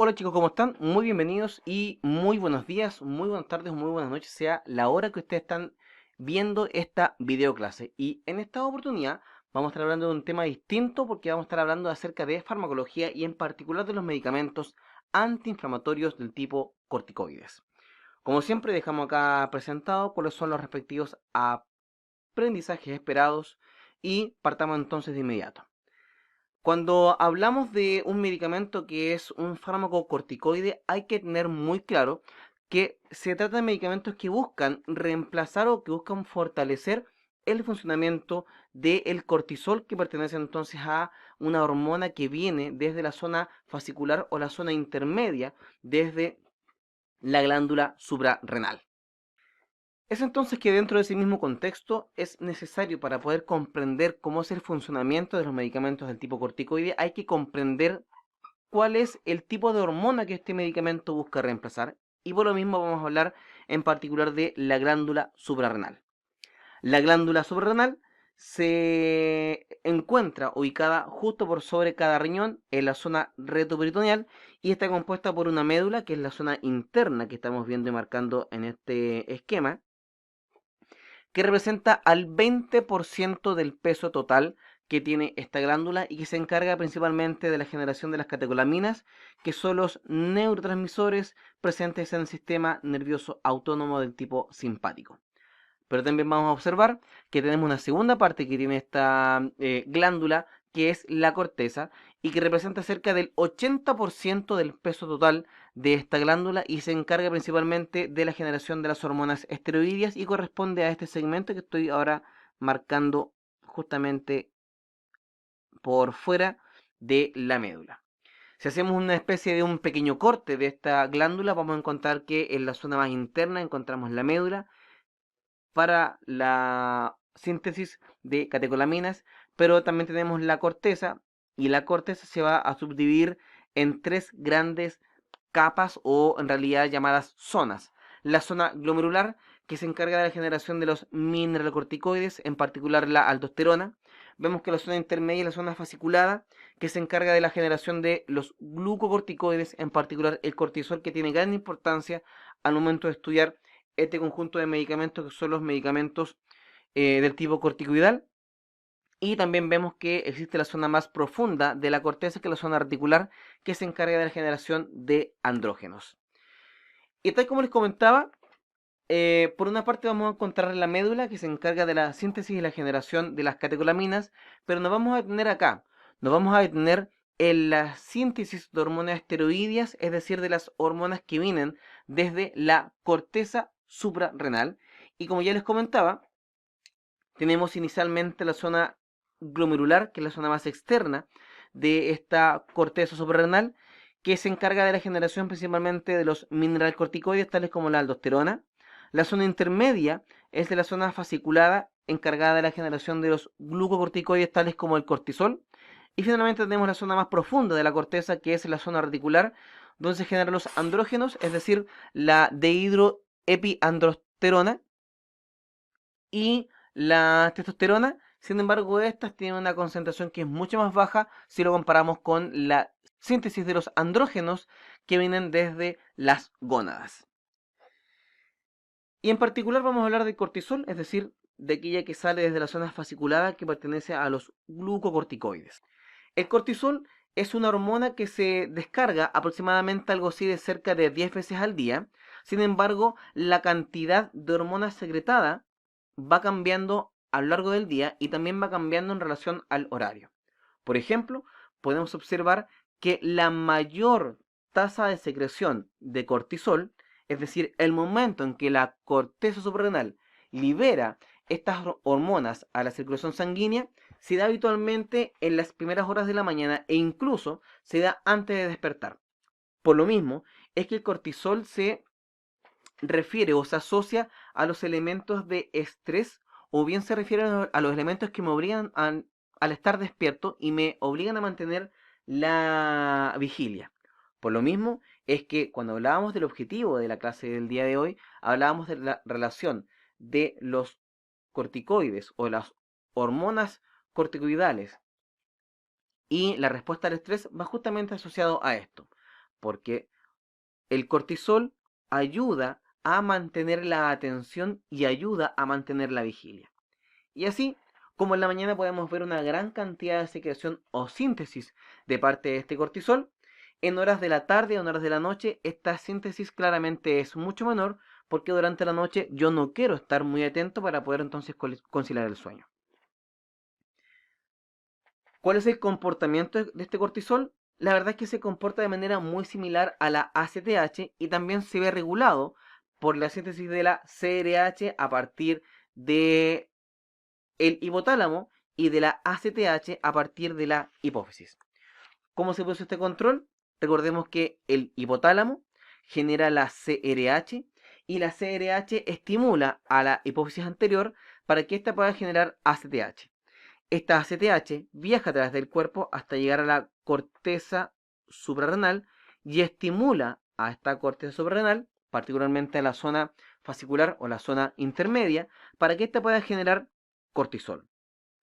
Hola chicos, ¿cómo están? Muy bienvenidos y muy buenos días, muy buenas tardes, muy buenas noches, sea la hora que ustedes están viendo esta videoclase. Y en esta oportunidad vamos a estar hablando de un tema distinto porque vamos a estar hablando acerca de farmacología y en particular de los medicamentos antiinflamatorios del tipo corticoides. Como siempre dejamos acá presentado cuáles son los respectivos aprendizajes esperados y partamos entonces de inmediato. Cuando hablamos de un medicamento que es un fármaco corticoide, hay que tener muy claro que se trata de medicamentos que buscan reemplazar o que buscan fortalecer el funcionamiento del cortisol, que pertenece entonces a una hormona que viene desde la zona fascicular o la zona intermedia, desde la glándula suprarrenal. Es entonces que dentro de ese mismo contexto es necesario para poder comprender cómo es el funcionamiento de los medicamentos del tipo corticoide, hay que comprender cuál es el tipo de hormona que este medicamento busca reemplazar y por lo mismo vamos a hablar en particular de la glándula suprarrenal. La glándula suprarrenal se encuentra ubicada justo por sobre cada riñón en la zona retroperitoneal y está compuesta por una médula que es la zona interna que estamos viendo y marcando en este esquema, que representa al 20% del peso total que tiene esta glándula y que se encarga principalmente de la generación de las catecolaminas, que son los neurotransmisores presentes en el sistema nervioso autónomo del tipo simpático. Pero también vamos a observar que tenemos una segunda parte que tiene esta glándula, que es la corteza, y que representa cerca del 80% del peso total de esta glándula y se encarga principalmente de la generación de las hormonas esteroideas y corresponde a este segmento que estoy ahora marcando justamente por fuera de la médula. Si hacemos una especie de un pequeño corte de esta glándula, vamos a encontrar que en la zona más interna encontramos la médula para la síntesis de catecolaminas, pero también tenemos la corteza y la corteza se va a subdividir en tres grandes capas o en realidad llamadas zonas. La zona glomerular, que se encarga de la generación de los mineralocorticoides, en particular la aldosterona. Vemos que la zona intermedia es la zona fasciculada, que se encarga de la generación de los glucocorticoides, en particular el cortisol, que tiene gran importancia al momento de estudiar este conjunto de medicamentos que son los medicamentos del tipo corticoidal. Y también vemos que existe la zona más profunda de la corteza, que es la zona articular, que se encarga de la generación de andrógenos. Y tal como les comentaba, por una parte vamos a encontrar la médula, que se encarga de la síntesis y la generación de las catecolaminas, pero nos vamos a detener acá. Nos vamos a detener en la síntesis de hormonas esteroideas, es decir, de las hormonas que vienen desde la corteza suprarrenal. Y como ya les comentaba, tenemos inicialmente la zona glomerular, que es la zona más externa de esta corteza suprarrenal, que se encarga de la generación principalmente de los mineralocorticoides, tales como la aldosterona. La zona intermedia es de la zona fasciculada, encargada de la generación de los glucocorticoides, tales como el cortisol. Y finalmente tenemos la zona más profunda de la corteza, que es la zona reticular, donde se generan los andrógenos, es decir, la dehidroepiandrosterona y la testosterona. Sin embargo, estas tienen una concentración que es mucho más baja si lo comparamos con la síntesis de los andrógenos que vienen desde las gónadas. Y en particular vamos a hablar de cortisol, es decir, de aquella que sale desde la zona fasciculada que pertenece a los glucocorticoides. El cortisol es una hormona que se descarga aproximadamente algo así de cerca de 10 veces al día. Sin embargo, la cantidad de hormona secretada va cambiando a lo largo del día y también va cambiando en relación al horario. Por ejemplo, podemos observar que la mayor tasa de secreción de cortisol, es decir, el momento en que la corteza suprarrenal libera estas hormonas a la circulación sanguínea, se da habitualmente en las primeras horas de la mañana e incluso se da antes de despertar. Por lo mismo, es que el cortisol se refiere o se asocia a los elementos de estrés o bien se refiere a los elementos que me obligan al estar despierto y me obligan a mantener la vigilia. Por lo mismo es que cuando hablábamos del objetivo de la clase del día de hoy, hablábamos de la relación de los corticoides o las hormonas corticoidales y la respuesta al estrés va justamente asociado a esto. porque el cortisol ayuda a mantener la atención y ayuda a mantener la vigilia. Y así, como en la mañana podemos ver una gran cantidad de secreción o síntesis de parte de este cortisol, en horas de la tarde o en horas de la noche esta síntesis claramente es mucho menor, porque durante la noche yo no quiero estar muy atento para poder entonces conciliar el sueño. ¿Cuál es el comportamiento de este cortisol? La verdad es que se comporta de manera muy similar a la ACTH y también se ve regulado por la síntesis de la CRH a partir de el hipotálamo y de la ACTH a partir de la hipófisis. ¿Cómo se produce este control? Recordemos que el hipotálamo genera la CRH y la CRH estimula a la hipófisis anterior para que ésta pueda generar ACTH. Esta ACTH viaja a través del cuerpo hasta llegar a la corteza suprarrenal y estimula a esta corteza suprarrenal, particularmente a la zona fascicular o la zona intermedia, para que ésta pueda generar cortisol.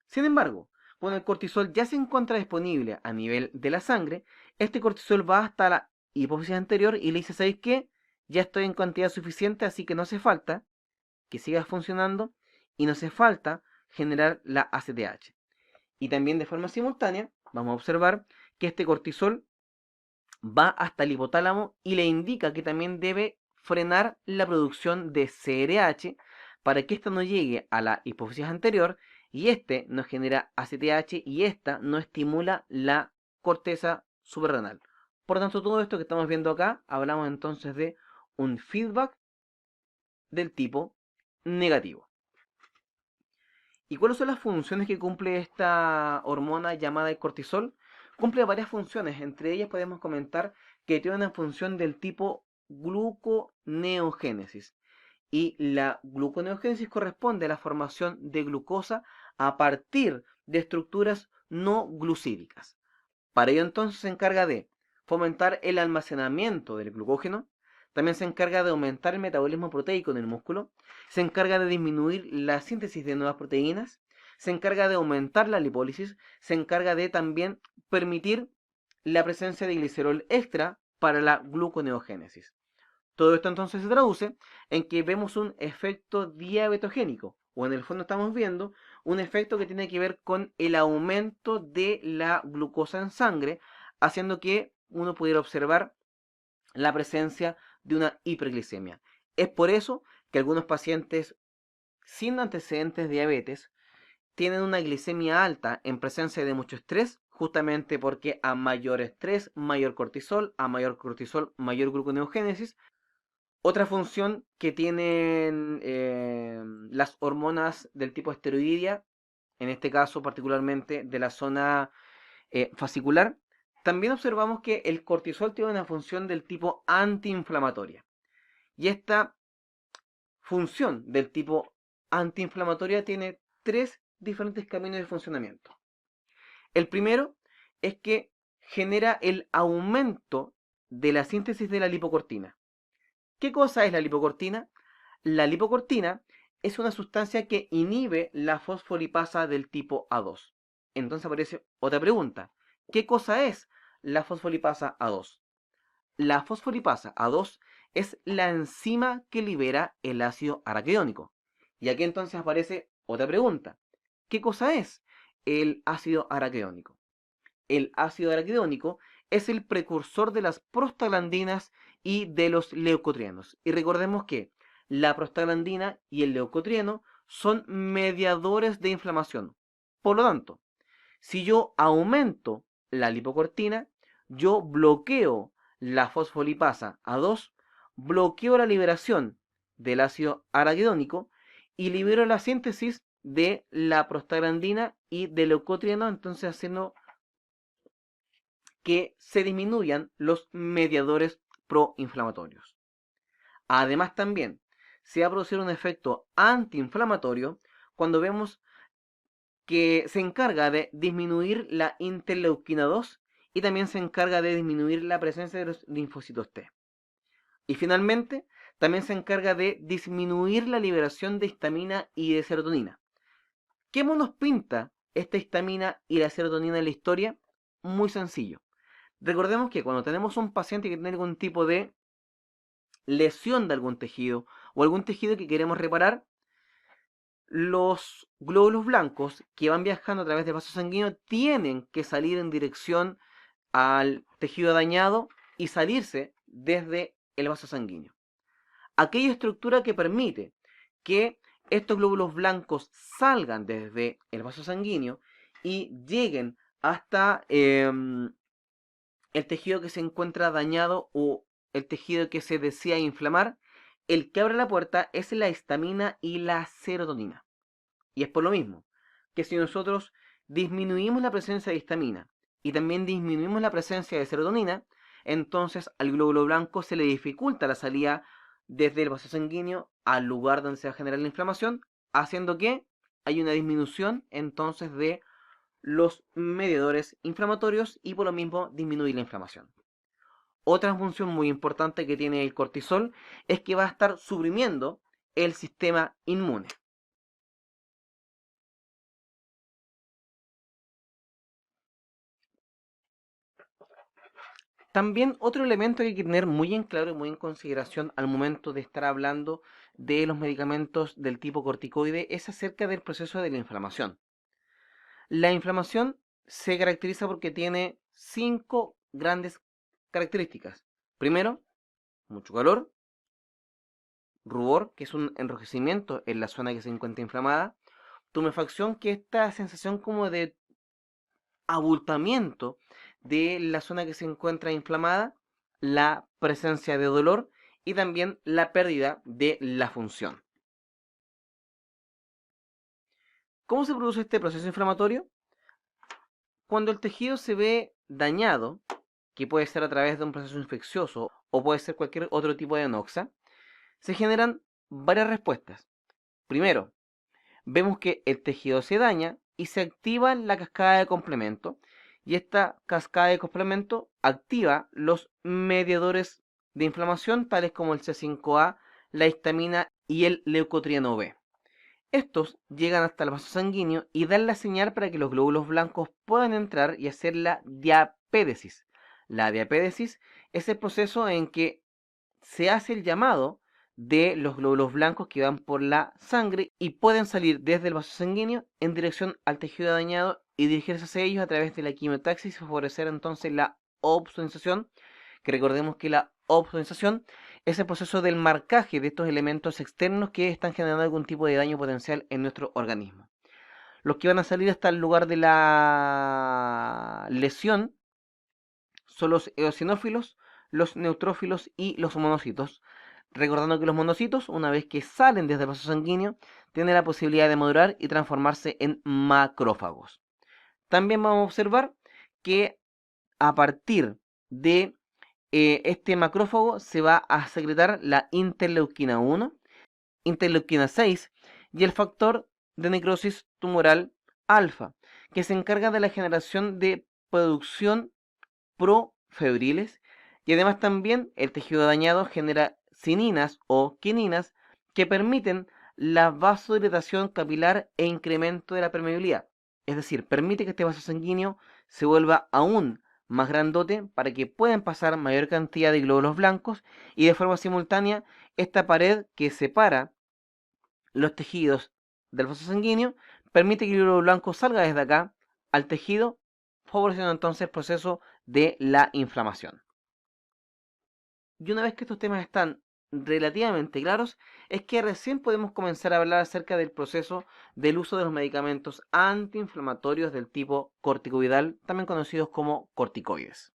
Sin embargo, cuando el cortisol ya se encuentra disponible a nivel de la sangre, este cortisol va hasta la hipófisis anterior y le dice: ¿sabéis qué? Ya estoy en cantidad suficiente, así que no hace falta que sigas funcionando y no hace falta generar la ACTH. Y también de forma simultánea vamos a observar que este cortisol va hasta el hipotálamo y le indica que también debe frenar la producción de CRH para que ésta no llegue a la hipófisis anterior y este no genera ACTH y esta no estimula la corteza suprarrenal. Por lo tanto, todo esto que estamos viendo acá, hablamos entonces de un feedback del tipo negativo. ¿Y cuáles son las funciones que cumple esta hormona llamada el cortisol? Cumple varias funciones, entre ellas podemos comentar que tiene una función del tipo gluconeogénesis. Y la gluconeogénesis corresponde a la formación de glucosa a partir de estructuras no glucídicas. Para ello entonces se encarga de fomentar el almacenamiento del glucógeno, también se encarga de aumentar el metabolismo proteico en el músculo, se encarga de disminuir la síntesis de nuevas proteínas, se encarga de aumentar la lipólisis, se encarga de también permitir la presencia de glicerol extra para la gluconeogénesis. Todo esto entonces se traduce en que vemos un efecto diabetogénico, o en el fondo estamos viendo un efecto que tiene que ver con el aumento de la glucosa en sangre, haciendo que uno pudiera observar la presencia de una hiperglicemia. Es por eso que algunos pacientes sin antecedentes de diabetes tienen una glicemia alta en presencia de mucho estrés, justamente porque a mayor estrés, mayor cortisol, mayor gluconeogénesis. Otra función que tienen las hormonas del tipo esteroidea, en este caso particularmente de la zona fascicular, también observamos que el cortisol tiene una función del tipo antiinflamatoria. Y esta función del tipo antiinflamatoria tiene tres diferentes caminos de funcionamiento. El primero es que genera el aumento de la síntesis de la lipocortina. ¿Qué cosa es la lipocortina? La lipocortina es una sustancia que inhibe la fosfolipasa del tipo A2. Entonces aparece otra pregunta. ¿Qué cosa es la fosfolipasa A2? La fosfolipasa A2 es la enzima que libera el ácido araquidónico. Y aquí entonces aparece otra pregunta. ¿Qué cosa es el ácido araquidónico? El ácido araquidónico es el precursor de las prostaglandinas y de los leucotrienos. Y recordemos que la prostaglandina y el leucotrieno son mediadores de inflamación. Por lo tanto, si yo aumento la lipocortina, yo bloqueo la fosfolipasa A2, bloqueo la liberación del ácido araquidónico y libero la síntesis de la prostaglandina y del leucotrieno, entonces haciendo que se disminuyan los mediadores proinflamatorios. Además también se va a producir un efecto antiinflamatorio cuando vemos que se encarga de disminuir la interleuquina 2 y también se encarga de disminuir la presencia de los linfocitos T. Y finalmente, también se encarga de disminuir la liberación de histamina y de serotonina. ¿Qué nos pinta esta histamina y la serotonina en la historia? Muy sencillo. Recordemos que cuando tenemos un paciente que tiene algún tipo de lesión de algún tejido o algún tejido que queremos reparar, los glóbulos blancos que van viajando a través del vaso sanguíneo tienen que salir en dirección al tejido dañado y salirse desde el vaso sanguíneo. Aquella estructura que permite que estos glóbulos blancos salgan desde el vaso sanguíneo y lleguen hasta el tejido que se encuentra dañado o el tejido que se desea inflamar, el que abre la puerta es la histamina y la serotonina. Y es por lo mismo que si nosotros disminuimos la presencia de histamina y también disminuimos la presencia de serotonina, entonces al glóbulo blanco se le dificulta la salida desde el vaso sanguíneo al lugar donde se va a generar la inflamación, haciendo que hay una disminución entonces de los mediadores inflamatorios y por lo mismo disminuir la inflamación. Otra función muy importante que tiene el cortisol es que va a estar suprimiendo el sistema inmune. También otro elemento que hay que tener muy en claro y muy en consideración al momento de estar hablando de los medicamentos del tipo corticoide es acerca del proceso de la inflamación. La inflamación se caracteriza porque tiene 5 grandes características. Primero, mucho calor, rubor, que es un enrojecimiento en la zona que se encuentra inflamada, tumefacción, que es esta sensación como de abultamiento de la zona que se encuentra inflamada, la presencia de dolor y también la pérdida de la función. ¿Cómo se produce este proceso inflamatorio? Cuando el tejido se ve dañado, que puede ser a través de un proceso infeccioso o puede ser cualquier otro tipo de anoxa, se generan varias respuestas. Primero, vemos que el tejido se daña y se activa la cascada de complemento, y esta cascada de complemento activa los mediadores de inflamación tales como el C5A, la histamina y el leucotrieno B. Estos llegan hasta el vaso sanguíneo y dan la señal para que los glóbulos blancos puedan entrar y hacer la diapédesis. La diapédesis es el proceso en que se hace el llamado de los glóbulos blancos que van por la sangre y pueden salir desde el vaso sanguíneo en dirección al tejido dañado y dirigirse hacia ellos a través de la quimiotaxis y favorecer entonces la opsonización, que recordemos que la opsonización es el proceso del marcaje de estos elementos externos que están generando algún tipo de daño potencial en nuestro organismo. Los que van a salir hasta el lugar de la lesión son los eosinófilos, los neutrófilos y los monocitos. Recordando que los monocitos, una vez que salen desde el vaso sanguíneo, tienen la posibilidad de madurar y transformarse en macrófagos. También vamos a observar que a partir de este macrófago se va a secretar la interleuquina 1, interleuquina 6 y el factor de necrosis tumoral alfa, que se encarga de la generación de producción profebriles, y además también el tejido dañado genera cininas o quininas que permiten la vasodilatación capilar e incremento de la permeabilidad. Es decir, permite que este vaso sanguíneo se vuelva aún más grandote para que puedan pasar mayor cantidad de glóbulos blancos y de forma simultánea esta pared que separa los tejidos del vaso sanguíneo permite que el glóbulo blanco salga desde acá al tejido, favoreciendo entonces el proceso de la inflamación. Y una vez que estos temas están relativamente claros, es que recién podemos comenzar a hablar acerca del proceso del uso de los medicamentos antiinflamatorios del tipo corticoidal, también conocidos como corticoides.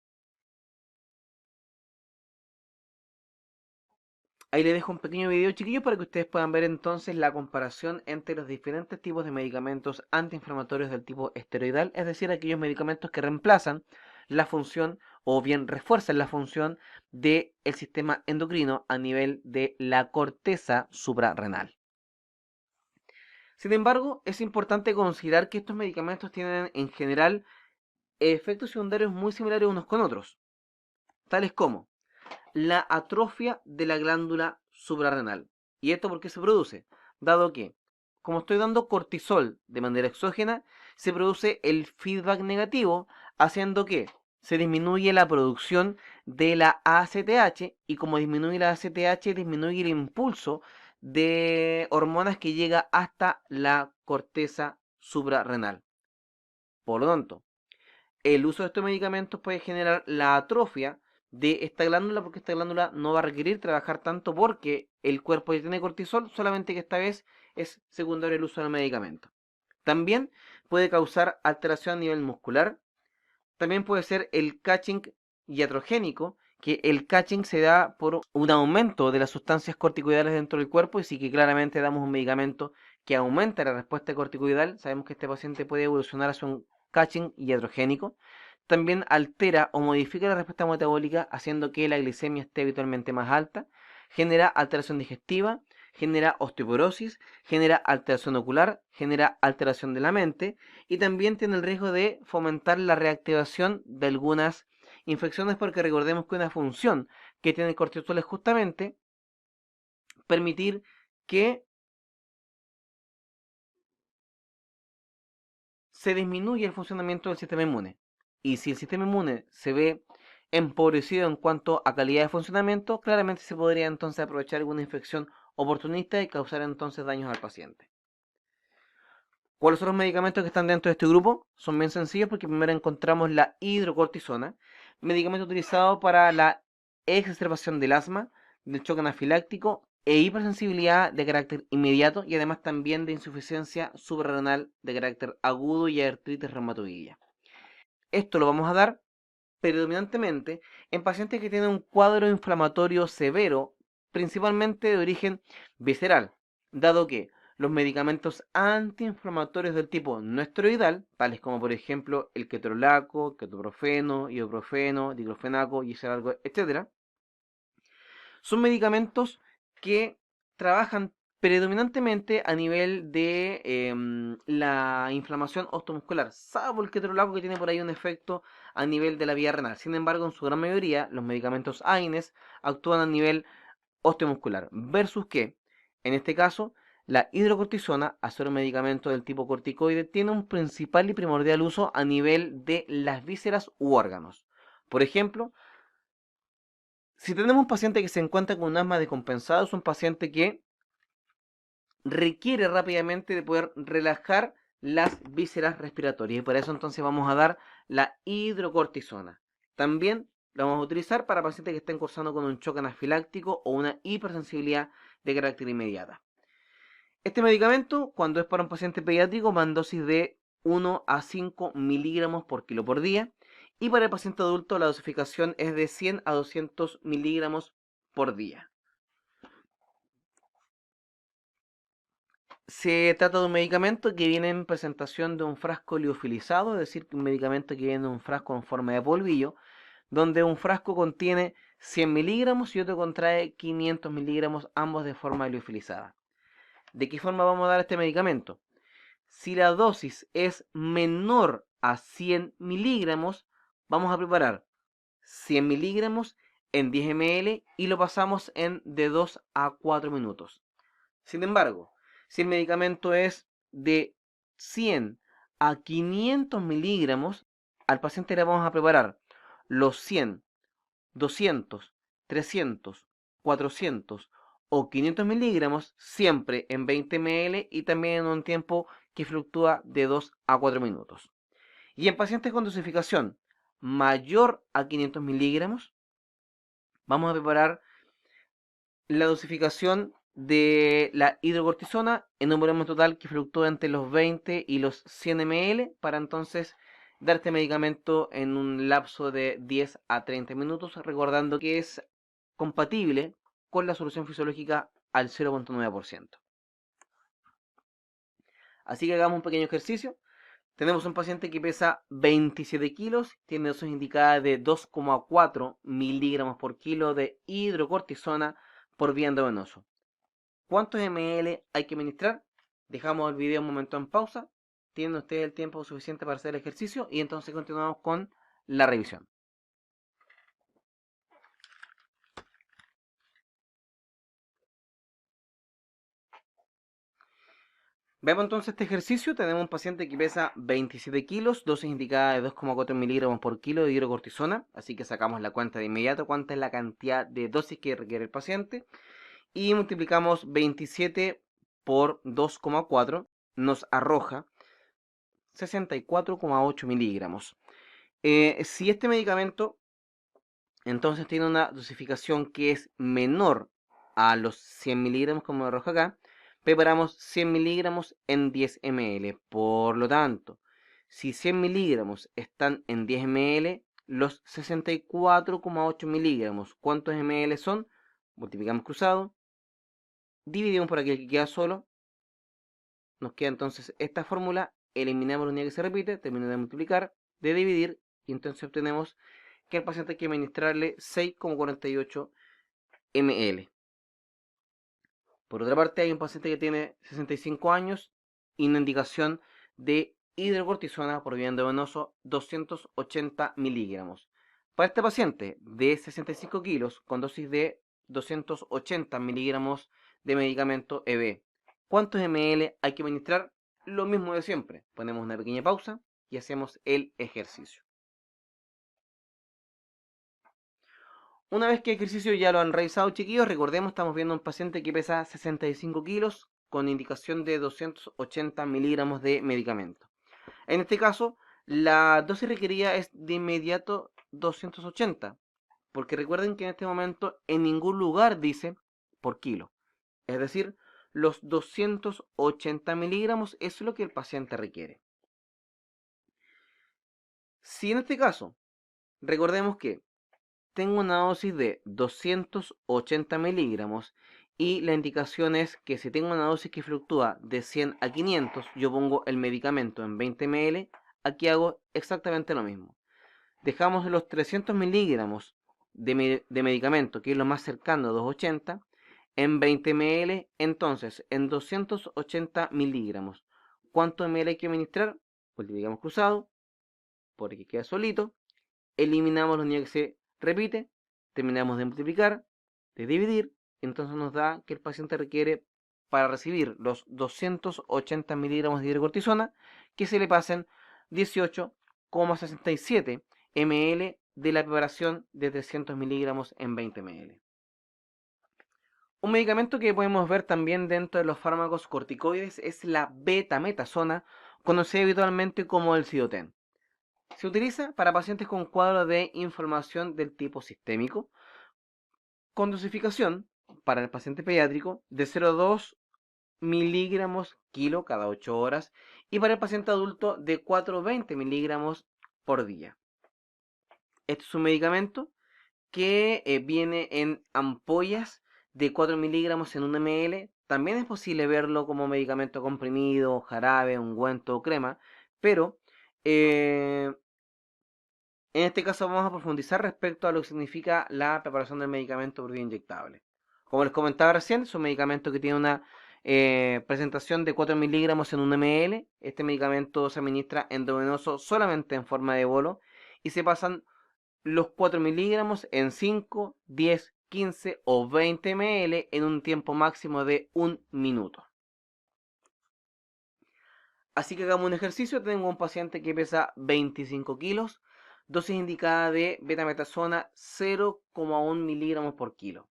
Ahí les dejo un pequeño video, chiquillos, para que ustedes puedan ver entonces la comparación entre los diferentes tipos de medicamentos antiinflamatorios del tipo esteroidal, es decir, aquellos medicamentos que reemplazan la función o bien refuerzan la función del sistema endocrino a nivel de la corteza suprarrenal. Sin embargo, es importante considerar que estos medicamentos tienen en general efectos secundarios muy similares unos con otros, tales como la atrofia de la glándula suprarrenal. ¿Y esto por qué se produce? Dado que, como estoy dando cortisol de manera exógena, se produce el feedback negativo, haciendo que se disminuye la producción de la ACTH y como disminuye la ACTH, disminuye el impulso de hormonas que llega hasta la corteza suprarrenal. Por lo tanto, el uso de estos medicamentos puede generar la atrofia de esta glándula porque esta glándula no va a requerir trabajar tanto porque el cuerpo ya tiene cortisol, solamente que esta vez es secundario el uso del medicamento. También puede causar alteración a nivel muscular. También puede ser el catching iatrogénico, que el catching se da por un aumento de las sustancias corticoidales dentro del cuerpo y si que claramente damos un medicamento que aumenta la respuesta corticoidal, sabemos que este paciente puede evolucionar hacia un catching iatrogénico. También altera o modifica la respuesta metabólica haciendo que la glicemia esté habitualmente más alta, genera alteración digestiva, genera osteoporosis, genera alteración ocular, genera alteración de la mente y también tiene el riesgo de fomentar la reactivación de algunas infecciones porque recordemos que una función que tiene el cortisol es justamente permitir que se disminuya el funcionamiento del sistema inmune. Y si el sistema inmune se ve empobrecido en cuanto a calidad de funcionamiento, claramente se podría entonces aprovechar alguna infección oportunista y causar entonces daños al paciente. ¿Cuáles son los medicamentos que están dentro de este grupo? Son bien sencillos porque primero encontramos la hidrocortisona, medicamento utilizado para la exacerbación del asma, del choque anafiláctico e hipersensibilidad de carácter inmediato y además también de insuficiencia suprarrenal de carácter agudo y artritis reumatoidea. Esto lo vamos a dar predominantemente en pacientes que tienen un cuadro inflamatorio severo, principalmente de origen visceral, dado que los medicamentos antiinflamatorios del tipo no esteroidal, tales como por ejemplo el ketorolaco, ketoprofeno, ibuprofeno, diclofenaco, isaralgo, etc., son medicamentos que trabajan predominantemente a nivel de la inflamación osteomuscular, salvo el ketorolaco que tiene por ahí un efecto a nivel de la vía renal. Sin embargo, en su gran mayoría, los medicamentos AINES actúan a nivel osteomuscular, versus que, en este caso, la hidrocortisona, al ser un medicamento del tipo corticoide, tiene un principal y primordial uso a nivel de las vísceras u órganos. Por ejemplo, si tenemos un paciente que se encuentra con un asma descompensado, es un paciente que requiere rápidamente de poder relajar las vísceras respiratorias y por eso entonces vamos a dar la hidrocortisona. También la vamos a utilizar para pacientes que estén cursando con un choque anafiláctico o una hipersensibilidad de carácter inmediata. Este medicamento, cuando es para un paciente pediátrico, va en dosis de 1 a 5 miligramos por kilo por día. Y para el paciente adulto, la dosificación es de 100 a 200 miligramos por día. Se trata de un medicamento que viene en presentación de un frasco liofilizado, es decir, un medicamento que viene en un frasco en forma de polvillo, donde un frasco contiene 100 miligramos y otro contrae 500 miligramos, ambos de forma liofilizada. ¿De qué forma vamos a dar este medicamento? Si la dosis es menor a 100 miligramos, vamos a preparar 100 miligramos en 10 ml y lo pasamos en de 2 a 4 minutos. Sin embargo, si el medicamento es de 100 a 500 miligramos, al paciente le vamos a preparar los 100, 200, 300, 400 o 500 miligramos siempre en 20 ml y también en un tiempo que fluctúa de 2 a 4 minutos. Y en pacientes con dosificación mayor a 500 miligramos, vamos a preparar la dosificación de la hidrocortisona en un volumen total que fluctúa entre los 20 y los 100 ml para entonces dar este medicamento en un lapso de 10 a 30 minutos, recordando que es compatible con la solución fisiológica al 0,9%. Así que hagamos un pequeño ejercicio. Tenemos un paciente que pesa 27 kilos, tiene dosis indicada de 2,4 miligramos por kilo de hidrocortisona por vía endovenoso. ¿Cuántos ml hay que administrar? Dejamos el video un momento en pausa. Tienen ustedes el tiempo suficiente para hacer el ejercicio y entonces continuamos con la revisión. Veamos entonces este ejercicio. Tenemos un paciente que pesa 27 kilos, dosis indicada de 2,4 miligramos por kilo de hidrocortisona. Así que sacamos la cuenta de inmediato, cuánta es la cantidad de dosis que requiere el paciente. Y multiplicamos 27 por 2,4, nos arroja 64,8 miligramos. Si este medicamento entonces tiene una dosificación que es menor a los 100 miligramos, como arroja acá, preparamos 100 miligramos en 10 ml. Por lo tanto, si 100 miligramos están en 10 ml, los 64,8 miligramos, ¿cuántos ml son? Multiplicamos cruzado, dividimos por aquel que queda solo, nos queda entonces esta fórmula, eliminamos la unidad que se repite, terminamos de multiplicar, de dividir, y entonces obtenemos que al paciente hay que administrarle 6,48 ml. Por otra parte, hay un paciente que tiene 65 años y una indicación de hidrocortisona por vía endovenoso 280 miligramos. Para este paciente de 65 kilos con dosis de 280 miligramos de medicamento EB, ¿cuántos ml hay que administrar? Lo mismo de siempre. Ponemos una pequeña pausa y hacemos el ejercicio. Una vez que el ejercicio ya lo han revisado, chiquillos, recordemos, estamos viendo un paciente que pesa 65 kilos con indicación de 280 miligramos de medicamento. En este caso, la dosis requerida es de inmediato 280, porque recuerden que en este momento en ningún lugar dice por kilo. Es decir, los 280 miligramos es lo que el paciente requiere. Si en este caso, recordemos que tengo una dosis de 280 miligramos y la indicación es que si tengo una dosis que fluctúa de 100 a 500, yo pongo el medicamento en 20 ml, aquí hago exactamente lo mismo. Dejamos los 300 miligramos de medicamento, que es lo más cercano a 280, en 20 ml, entonces en 280 miligramos. ¿Cuánto ml hay que administrar? Multiplicamos cruzado, por aquí queda solito, eliminamos la unidad que se repite, terminamos de multiplicar, de dividir, entonces nos da que el paciente requiere, para recibir los 280 miligramos de hidrocortisona, que se le pasen 18,67 ml de la preparación de 300 miligramos en 20 ml. Un medicamento que podemos ver también dentro de los fármacos corticoides es la betametasona, conocida habitualmente como el Sidoten. Se utiliza para pacientes con cuadro de inflamación del tipo sistémico, con dosificación para el paciente pediátrico de 0,2 miligramos kilo cada 8 horas y para el paciente adulto de 420 miligramos por día. Este es un medicamento que viene en ampollas de 4 miligramos en 1 ml. También es posible verlo como medicamento comprimido, jarabe, ungüento o crema, pero en este caso vamos a profundizar respecto a lo que significa la preparación del medicamento por vía inyectable. Como les comentaba recién, es un medicamento que tiene una presentación de 4 miligramos en 1 ml. Este medicamento se administra endovenoso solamente en forma de bolo y se pasan los 4 miligramos en 5, 10, 15 o 20 ml en un tiempo máximo de 1 minuto. Así que hagamos un ejercicio. Tengo un paciente que pesa 25 kilos, dosis indicada de betametasona 0,1 miligramos por kilo.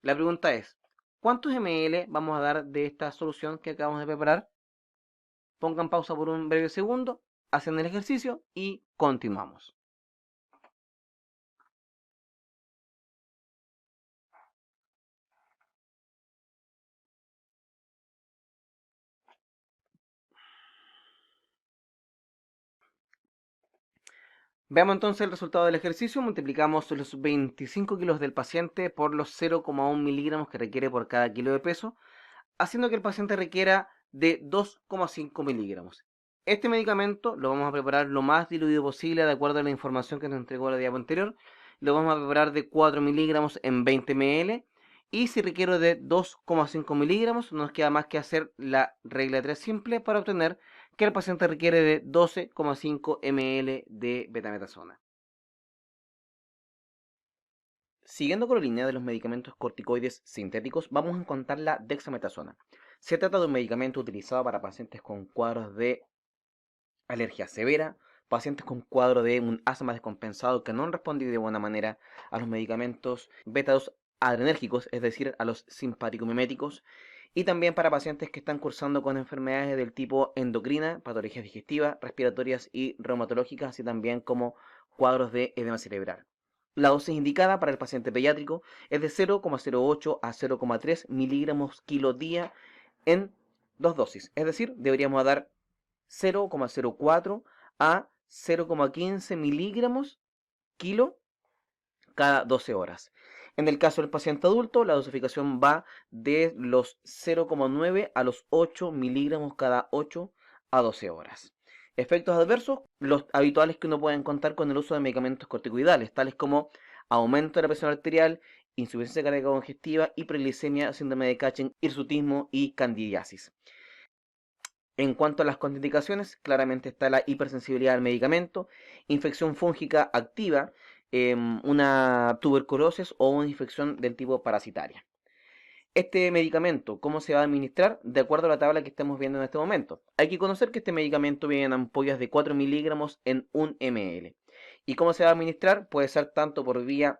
La pregunta es, ¿cuántos ml vamos a dar de esta solución que acabamos de preparar? Pongan pausa por un breve segundo, hacen el ejercicio y continuamos. Veamos entonces el resultado del ejercicio. Multiplicamos los 25 kilos del paciente por los 0,1 miligramos que requiere por cada kilo de peso, haciendo que el paciente requiera de 2,5 miligramos. Este medicamento lo vamos a preparar lo más diluido posible de acuerdo a la información que nos entregó la diapo anterior. Lo vamos a preparar de 4 miligramos en 20 ml. Y si requiero de 2,5 miligramos, no nos queda más que hacer la regla 3 simple para obtener que el paciente requiere de 12,5 ml de betametasona. Siguiendo con la línea de los medicamentos corticoides sintéticos, vamos a encontrar la dexametasona. Se trata de un medicamento utilizado para pacientes con cuadros de alergia severa, pacientes con cuadro de un asma descompensado que no han respondido de buena manera a los medicamentos beta-2 adrenérgicos, es decir, a los simpaticomiméticos, y también para pacientes que están cursando con enfermedades del tipo endocrina, patologías digestivas, respiratorias y reumatológicas, así también como cuadros de edema cerebral. La dosis indicada para el paciente pediátrico es de 0,08 a 0,3 miligramos kilo día en dos dosis, es decir, deberíamos dar 0,04 a 0,15 miligramos kilo cada 12 horas. En el caso del paciente adulto, la dosificación va de los 0,9 a los 8 miligramos cada 8 a 12 horas. Efectos adversos, los habituales que uno puede encontrar con el uso de medicamentos corticoidales, tales como aumento de la presión arterial, insuficiencia cardíaca congestiva, hiperglicemia, síndrome de Cushing, hirsutismo y candidiasis. En cuanto a las contraindicaciones, claramente está la hipersensibilidad al medicamento, infección fúngica activa, una tuberculosis o una infección del tipo parasitaria. Este medicamento, ¿cómo se va a administrar? De acuerdo a la tabla que estamos viendo en este momento. Hay que conocer que este medicamento viene en ampollas de 4 miligramos en 1 ml. ¿Y cómo se va a administrar? Puede ser tanto por vía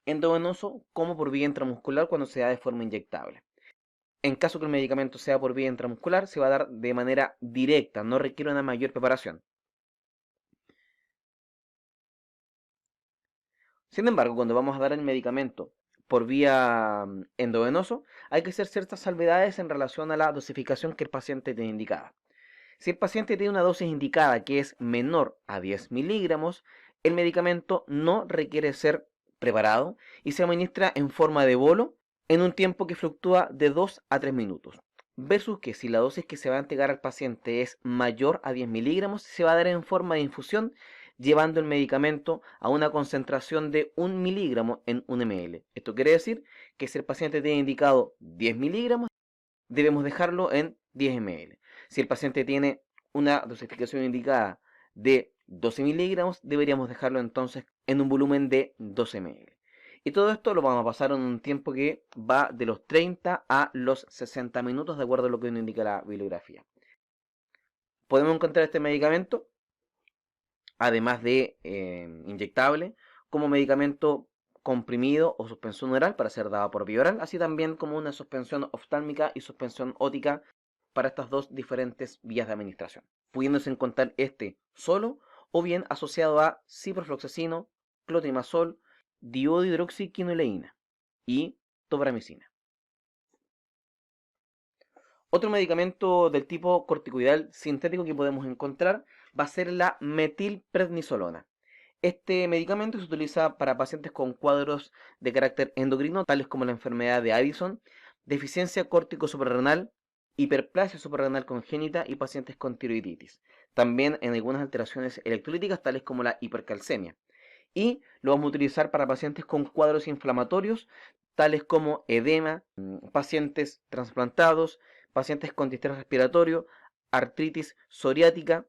endovenoso como por vía intramuscular cuando se da de forma inyectable. En caso que el medicamento sea por vía intramuscular, se va a dar de manera directa, no requiere una mayor preparación. Sin embargo, cuando vamos a dar el medicamento por vía endovenoso, hay que hacer ciertas salvedades en relación a la dosificación que el paciente tiene indicada. Si el paciente tiene una dosis indicada que es menor a 10 miligramos, el medicamento no requiere ser preparado y se administra en forma de bolo en un tiempo que fluctúa de 2 a 3 minutos. Versus que si la dosis que se va a entregar al paciente es mayor a 10 miligramos, se va a dar en forma de infusión, llevando el medicamento a una concentración de 1 miligramo en 1 ml. Esto quiere decir que si el paciente tiene indicado 10 miligramos, debemos dejarlo en 10 ml. Si el paciente tiene una dosificación indicada de 12 miligramos, deberíamos dejarlo entonces en un volumen de 12 ml. Y todo esto lo vamos a pasar en un tiempo que va de los 30 a los 60 minutos, de acuerdo a lo que nos indica la bibliografía. Podemos encontrar este medicamento, además de inyectable, como medicamento comprimido o suspensión oral para ser dado por vía oral, así también como una suspensión oftálmica y suspensión ótica para estas dos diferentes vías de administración, pudiéndose encontrar este solo o bien asociado a ciprofloxacino, clotrimazol, dihidroxiquinoleína y tobramicina. Otro medicamento del tipo corticoidal sintético que podemos encontrar va a ser la metilprednisolona. Este medicamento se utiliza para pacientes con cuadros de carácter endocrino, tales como la enfermedad de Addison, deficiencia córtico suprarrenal, hiperplasia suprarrenal congénita y pacientes con tiroiditis. También en algunas alteraciones electrolíticas, tales como la hipercalcemia. Y lo vamos a utilizar para pacientes con cuadros inflamatorios, tales como edema, pacientes trasplantados, pacientes con distrés respiratorio, artritis psoriática,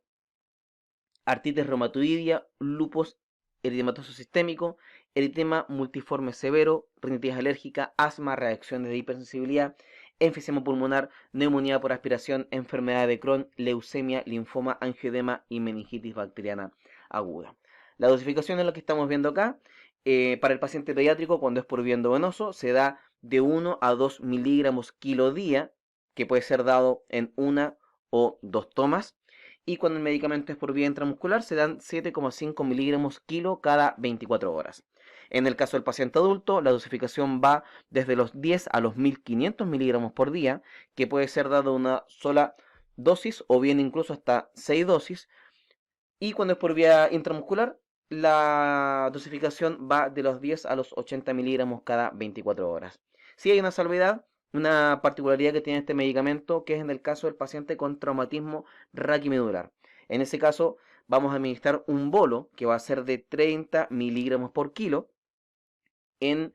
artritis reumatoidea, lupus eritematoso sistémico, eritema multiforme severo, rinitis alérgica, asma, reacciones de hipersensibilidad, enfisema pulmonar, neumonía por aspiración, enfermedad de Crohn, leucemia, linfoma, angioedema y meningitis bacteriana aguda. La dosificación es lo que estamos viendo acá. Para el paciente pediátrico, cuando es por vía endovenoso, se da de 1 a 2 miligramos kilo día, que puede ser dado en una o dos tomas. Y cuando el medicamento es por vía intramuscular, se dan 7,5 miligramos kilo cada 24 horas. En el caso del paciente adulto, la dosificación va desde los 10 a los 1500 miligramos por día, que puede ser dado una sola dosis o bien incluso hasta 6 dosis. Y cuando es por vía intramuscular, la dosificación va de los 10 a los 80 miligramos cada 24 horas. Si hay una salvedad, una particularidad que tiene este medicamento, que es en el caso del paciente con traumatismo raquimedular. En ese caso, vamos a administrar un bolo que va a ser de 30 miligramos por kilo. En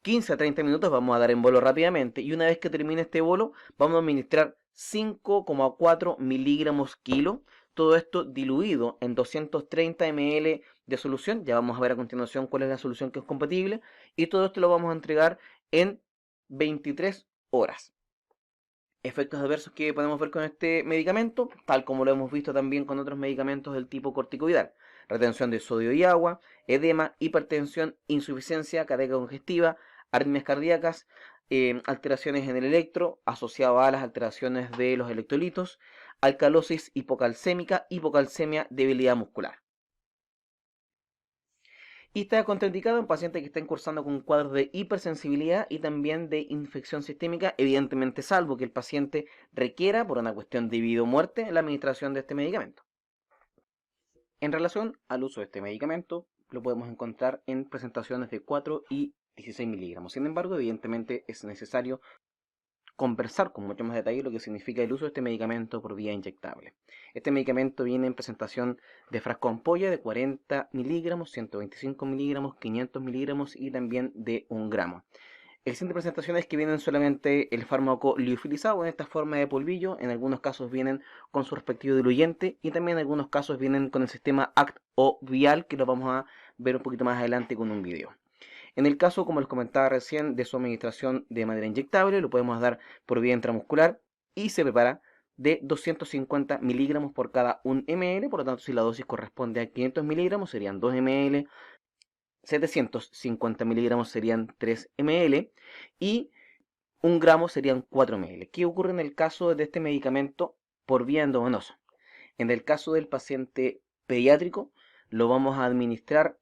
15 a 30 minutos vamos a dar en bolo rápidamente. Y una vez que termine este bolo, vamos a administrar 5,4 miligramos kilo. Todo esto diluido en 230 ml de solución. Ya vamos a ver a continuación cuál es la solución que es compatible. Y todo esto lo vamos a entregar en 23 horas. Efectos adversos que podemos ver con este medicamento, tal como lo hemos visto también con otros medicamentos del tipo corticoidal: retención de sodio y agua, edema, hipertensión, insuficiencia cardíaca congestiva, arritmias cardíacas, alteraciones en el electro asociado a las alteraciones de los electrolitos, alcalosis hipocalcémica, hipocalcemia, debilidad muscular. Y está contraindicado en pacientes que estén cursando con cuadros de hipersensibilidad y también de infección sistémica, evidentemente salvo que el paciente requiera, por una cuestión de vida o muerte, la administración de este medicamento. En relación al uso de este medicamento, lo podemos encontrar en presentaciones de 4 y 16 miligramos. Sin embargo, evidentemente es necesario conversar con mucho más detalle lo que significa el uso de este medicamento por vía inyectable. Este medicamento viene en presentación de frasco ampolla de 40 miligramos, 125 miligramos, 500 miligramos y también de 1 gramo. Existen presentaciones que vienen solamente el fármaco liofilizado en esta forma de polvillo, en algunos casos vienen con su respectivo diluyente y también en algunos casos vienen con el sistema ACT o vial, que lo vamos a ver un poquito más adelante con un video. En el caso, como les comentaba recién, de su administración de manera inyectable, lo podemos dar por vía intramuscular y se prepara de 250 miligramos por cada 1 ml. Por lo tanto, si la dosis corresponde a 500 miligramos, serían 2 ml, 750 miligramos serían 3 ml y 1 gramo serían 4 ml. ¿Qué ocurre en el caso de este medicamento por vía endovenosa? En el caso del paciente pediátrico, lo vamos a administrar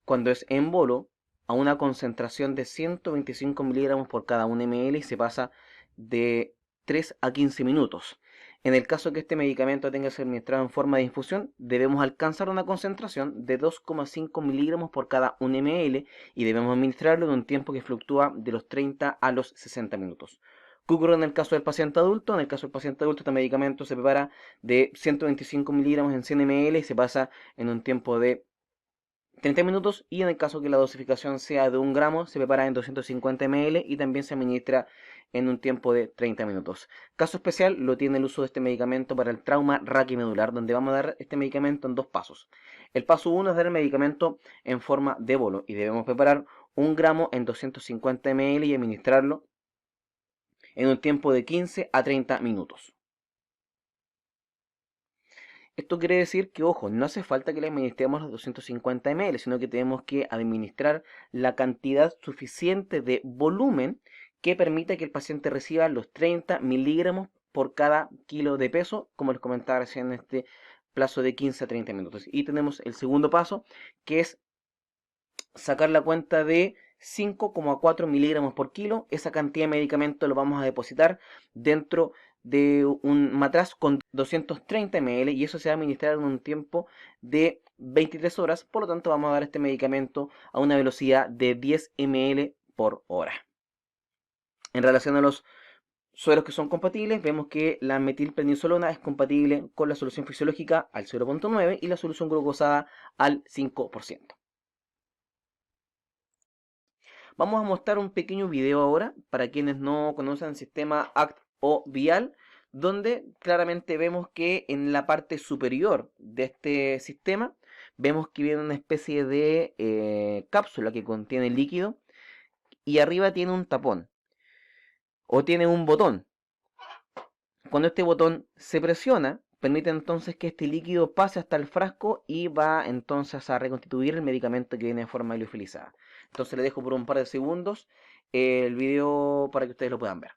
cuando es en bolo a una concentración de 125 miligramos por cada 1 ml y se pasa de 3 a 15 minutos. En el caso que este medicamento tenga que ser administrado en forma de infusión, debemos alcanzar una concentración de 2,5 miligramos por cada 1 ml y debemos administrarlo en un tiempo que fluctúa de los 30 a los 60 minutos. ¿Qué ocurre en el caso del paciente adulto? En el caso del paciente adulto, este medicamento se prepara de 125 miligramos en 100 ml y se pasa en un tiempo de 30 minutos, y en el caso que la dosificación sea de 1 gramo, se prepara en 250 ml y también se administra en un tiempo de 30 minutos. Caso especial lo tiene el uso de este medicamento para el trauma raquimedular, donde vamos a dar este medicamento en dos pasos. El paso 1 es dar el medicamento en forma de bolo y debemos preparar 1 gramo en 250 ml y administrarlo en un tiempo de 15 a 30 minutos. Esto quiere decir que, ojo, no hace falta que le administremos los 250 ml, sino que tenemos que administrar la cantidad suficiente de volumen que permita que el paciente reciba los 30 miligramos por cada kilo de peso, como les comentaba recién, en este plazo de 15 a 30 minutos. Y tenemos el segundo paso, que es sacar la cuenta de 5,4 miligramos por kilo. Esa cantidad de medicamento lo vamos a depositar dentro de un matraz con 230 ml y eso se va a administrar en un tiempo de 23 horas. Por lo tanto, vamos a dar este medicamento a una velocidad de 10 ml por hora. En relación a los sueros que son compatibles, vemos que la metilprednisolona es compatible con la solución fisiológica al 0,9 y la solución glucosada al 5%. Vamos a mostrar un pequeño video ahora para quienes no conocen el sistema ACT o vial, donde claramente vemos que en la parte superior de este sistema vemos que viene una especie de cápsula que contiene líquido y arriba tiene un tapón o tiene un botón. Cuando este botón se presiona, permite entonces que este líquido pase hasta el frasco y va entonces a reconstituir el medicamento que viene en forma liofilizada. Entonces le dejo por un par de segundos el video para que ustedes lo puedan ver.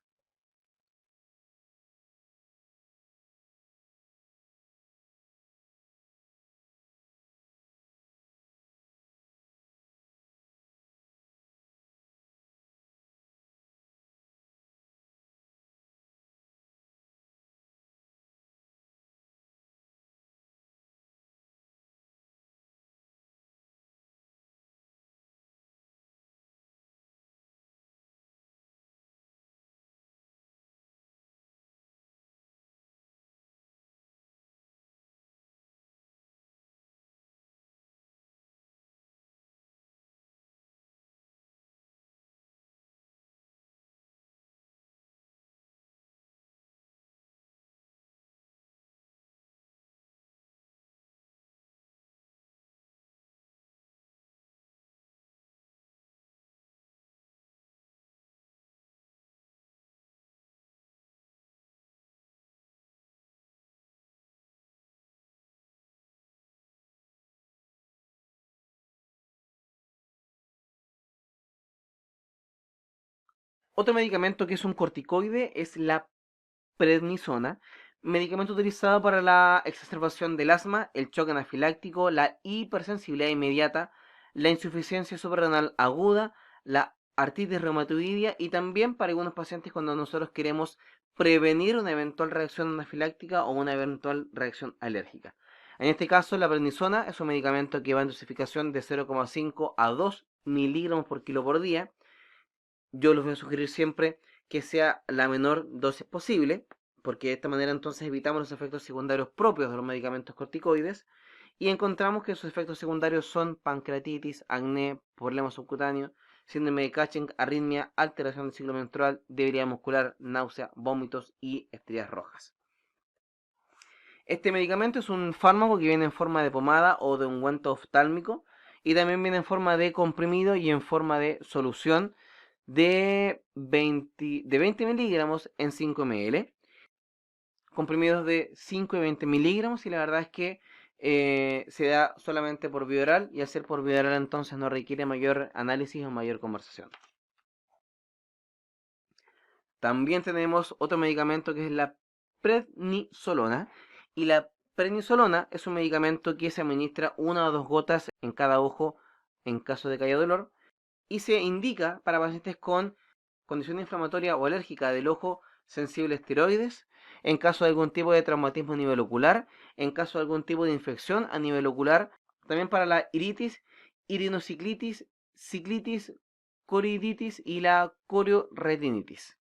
Otro medicamento que es un corticoide es la prednisona, medicamento utilizado para la exacerbación del asma, el choque anafiláctico, la hipersensibilidad inmediata, la insuficiencia suprarrenal aguda, la artritis reumatoidea y también para algunos pacientes cuando nosotros queremos prevenir una eventual reacción anafiláctica o una eventual reacción alérgica. En este caso, la prednisona es un medicamento que va en dosificación de 0,5 a 2 miligramos por kilo por día. Yo les voy a sugerir siempre que sea la menor dosis posible, porque de esta manera entonces evitamos los efectos secundarios propios de los medicamentos corticoides y encontramos que sus efectos secundarios son pancreatitis, acné, problemas subcutáneos, síndrome de Cushing, arritmia, alteración del ciclo menstrual, debilidad muscular, náusea, vómitos y estrías rojas. Este medicamento es un fármaco que viene en forma de pomada o de ungüento oftálmico y también viene en forma de comprimido y en forma de solución de 20 miligramos en 5 ml, comprimidos de 5 y 20 miligramos y la verdad es que se da solamente por vía oral y al ser por vía oral entonces no requiere mayor análisis o mayor conversación. También tenemos otro medicamento que es la prednisolona y la prednisolona es un medicamento que se administra 1 o 2 gotas en cada ojo en caso de que haya dolor y se indica para pacientes con condición inflamatoria o alérgica del ojo sensible a esteroides, en caso de algún tipo de traumatismo a nivel ocular, en caso de algún tipo de infección a nivel ocular, también para la iritis, irinociclitis, ciclitis, coriditis y la corioretinitis.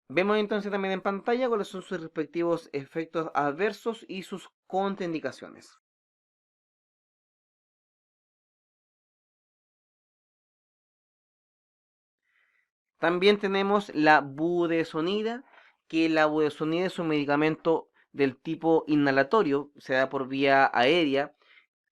Vemos entonces también en pantalla cuáles son sus respectivos efectos adversos y sus contraindicaciones. También tenemos la budesonida, que la budesonida es un medicamento del tipo inhalatorio, se da por vía aérea,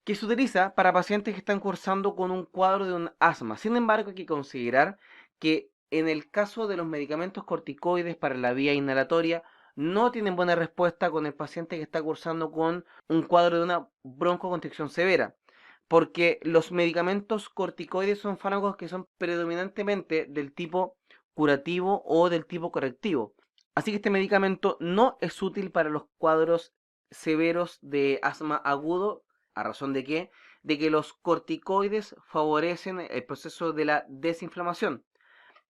que se utiliza para pacientes que están cursando con un cuadro de un asma. Sin embargo, hay que considerar que en el caso de los medicamentos corticoides para la vía inhalatoria, no tienen buena respuesta con el paciente que está cursando con un cuadro de una broncoconstricción severa, porque los medicamentos corticoides son fármacos que son predominantemente del tipo curativo o del tipo correctivo. Así que este medicamento no es útil para los cuadros severos de asma agudo, ¿a razón de qué? De que los corticoides favorecen el proceso de la desinflamación.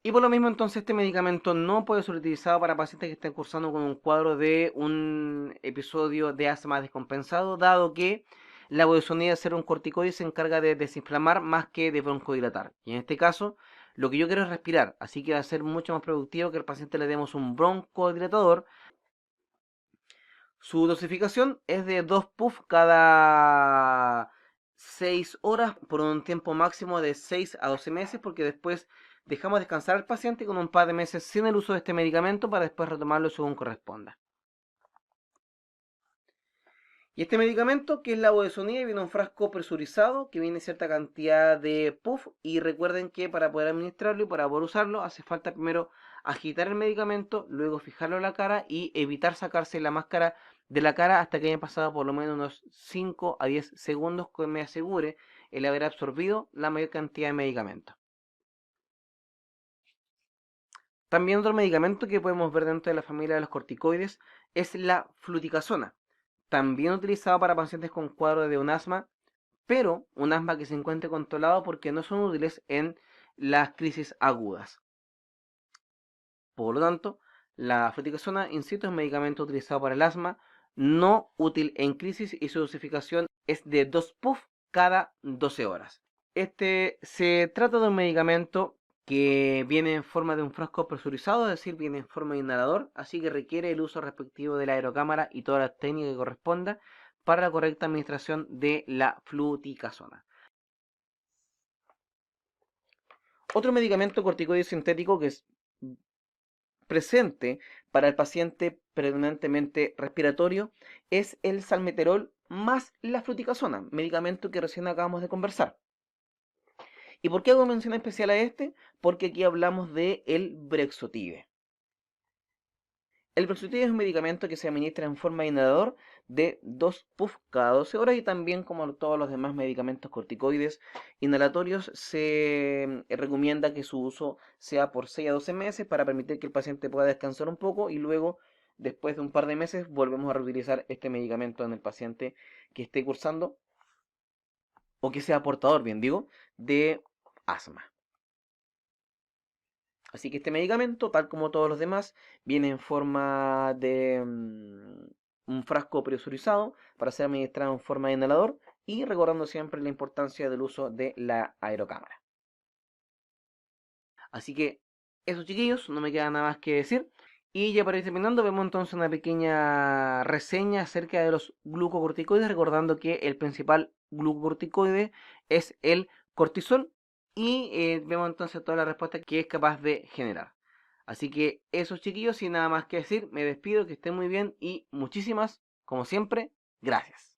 Y por lo mismo entonces este medicamento no puede ser utilizado para pacientes que estén cursando con un cuadro de un episodio de asma descompensado, dado que la budesonida de ser un corticoide se encarga de desinflamar más que de broncodilatar. Y en este caso, lo que yo quiero es respirar, así que va a ser mucho más productivo que al paciente le demos un broncodilatador. Su dosificación es de 2 puffs cada 6 horas por un tiempo máximo de 6 a 12 meses, porque después dejamos descansar al paciente con un par de meses sin el uso de este medicamento para después retomarlo según corresponda. Y este medicamento, que es la budesonida, viene en un frasco presurizado que viene cierta cantidad de puff. Y recuerden que para poder administrarlo y para poder usarlo, hace falta primero agitar el medicamento, luego fijarlo en la cara y evitar sacarse la máscara de la cara hasta que hayan pasado por lo menos unos 5 a 10 segundos que me asegure el haber absorbido la mayor cantidad de medicamento. También otro medicamento que podemos ver dentro de la familia de los corticoides es la fluticasona, también utilizado para pacientes con cuadro de un asma, pero un asma que se encuentre controlado porque no son útiles en las crisis agudas. Por lo tanto, la fluticasona, insisto, es un medicamento utilizado para el asma, no útil en crisis y su dosificación es de 2 puff cada 12 horas. Este se trata de un medicamento que viene en forma de un frasco presurizado, es decir, viene en forma de inhalador, así que requiere el uso respectivo de la aerocámara y toda la técnica que corresponda para la correcta administración de la fluticasona. Otro medicamento corticoide sintético que es presente para el paciente predominantemente respiratorio es el salmeterol más la fluticasona, medicamento que recién acabamos de conversar. ¿Y por qué hago mención especial a este? Porque aquí hablamos de el Brexotide. El Fluoxetine es un medicamento que se administra en forma de inhalador de 2 puffs cada 12 horas y también como todos los demás medicamentos corticoides inhalatorios se recomienda que su uso sea por 6 a 12 meses para permitir que el paciente pueda descansar un poco y luego, después de un par de meses, volvemos a reutilizar este medicamento en el paciente que esté cursando o que sea portador, bien digo, de asma. Así que este medicamento, tal como todos los demás, viene en forma de un frasco presurizado para ser administrado en forma de inhalador y recordando siempre la importancia del uso de la aerocámara. Así que eso, chiquillos, no me queda nada más que decir. Y ya para ir terminando, vemos entonces una pequeña reseña acerca de los glucocorticoides, recordando que el principal glucocorticoide es el cortisol y vemos entonces toda la respuesta que es capaz de generar. Así que eso, chiquillos, sin nada más que decir, me despido, que estén muy bien y muchísimas, como siempre, gracias.